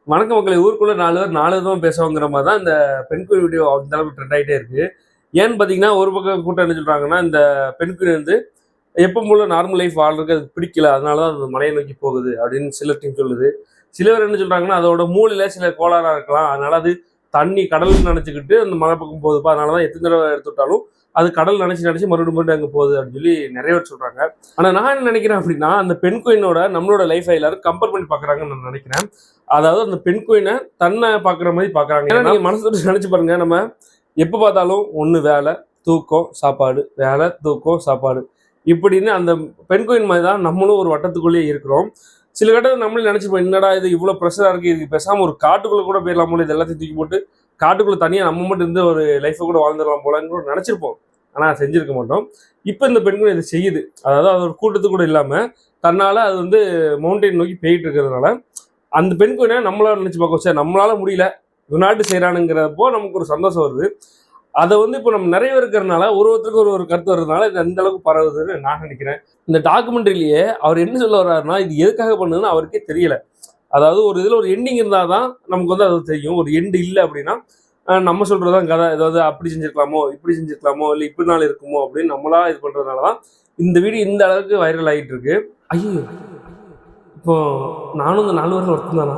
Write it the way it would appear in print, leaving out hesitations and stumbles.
வணக்க மக்களை ஊருக்குள்ள 4 பேர் 4 விதமா பேசுவாங்கிற மாதிரி தான் இந்த பெண் குயின் வீடியோ அந்த அளவுக்கு ட்ரெண்ட் ஆகிட்டே இருக்கு. ஏன்னு பார்த்தீங்கன்னா, ஒரு பக்கம் கூட்டம் என்ன சொல்றாங்கன்னா, இந்த பெண் குயின் வந்து எப்பவும் போல நார்மல் லைஃப் வாழ்றதுக்கு அதுக்கு பிடிக்கல. அதனால தான் அது மலையை நோக்கி போகுது அப்படின்னு சில டீம் சொல்லுது. சிலர் என்ன சொல்றாங்கன்னா, அதோட மூளையில சில கோளாறா இருக்கலாம். அதனால அது தண்ணி கடல் நினைச்சுக்கிட்டு அந்த மலை பக்கம் போகுதுப்பா. அதனால தான் எத்தனை தடவை எடுத்து விட்டாலும் அது கடல் நினைச்சு மறுபடியும் அங்கே போகுது அப்படின்னு சொல்லி நிறைய பேர் சொல்றாங்க. ஆனா நான் என்ன நினைக்கிறேன் அப்படின்னா, அந்த பெண் குயினோட நம்மளோட லைஃப் எல்லாரும் கம்பேர் பண்ணி பார்க்குறாங்கன்னு நான் நினைக்கிறேன். அதாவது அந்த பெண் குயினை தன்னை பார்க்குற மாதிரி பார்க்குறாங்க. ஏன்னா நீங்கள் மனசு நினைச்சு பாருங்க, நம்ம எப்போ பார்த்தாலும் ஒன்று வேலை, தூக்கம், சாப்பாடு, வேலை, தூக்கம், சாப்பாடு இப்படின்னு அந்த பெண் குயின் மாதிரி தான் நம்மளும் ஒரு வட்டத்துக்குள்ளேயே இருக்கிறோம். சில கட்டத்தில் நம்மளே நினச்சிப்போம், என்னடா இது இவ்வளோ ப்ரெஷராக இருக்குது, இதுக்கு பேசாமல் ஒரு காட்டுக்குள்ளே கூட போயிடலாம் போல, இது எல்லாத்தையும் தூக்கி போட்டு காட்டுக்குள்ளே தனியாக நம்ம மட்டும் இருந்து ஒரு லைஃப்பை கூட வாழ்ந்துடலாம் போலன்னு கூட நினச்சிருப்போம். ஆனால் செஞ்சுருக்க மாட்டோம். இப்போ இந்த பெண் குயின் இதை செய்யுது. அதாவது அது ஒரு கூட்டத்துக்கு கூட இல்லாமல் தன்னால் அது வந்து மவுண்டெயின் நோக்கி போயிட்டு இருக்கிறதுனால அந்த பெண் குயினை நம்மளால நினச்சி பார்க்க சார், நம்மளால முடியல யுனாய்டு செய்கிறானுங்கிறப்போ நமக்கு ஒரு சந்தோஷம் வருது. அதை வந்து இப்போ நம்ம நிறைய இருக்கிறதுனால ஒருத்தருக்கு ஒரு கருத்து வர்றதுனால இது அந்த அளவுக்கு பரவுதுன்னு நான் நினைக்கிறேன். இந்த டாக்குமெண்ட்ரிலேயே அவர் என்ன சொல்ல வர்றாருன்னா, இது எதுக்காக பண்ணுதுன்னு அவருக்கே தெரியல. அதாவது ஒரு இதில் ஒரு எண்டிங் இருந்தால் தான் நமக்கு வந்து அது தெரியும். ஒரு எண்டு இல்லை அப்படின்னா நம்ம சொல்கிறதான் கதை. ஏதாவது அப்படி செஞ்சுருக்கலாமோ, இப்படி செஞ்சுருக்கலாமோ, இல்லை இப்படி நாள் இருக்குமோ அப்படின்னு நம்மளா இது பண்ணுறதுனால தான் இந்த வீடியோ இந்த அளவுக்கு வைரல் ஆகிட்டு இருக்கு. ஐயோ, இப்போ நானும் இந்த 4 வருஷம் ஒருத்தன் தானா?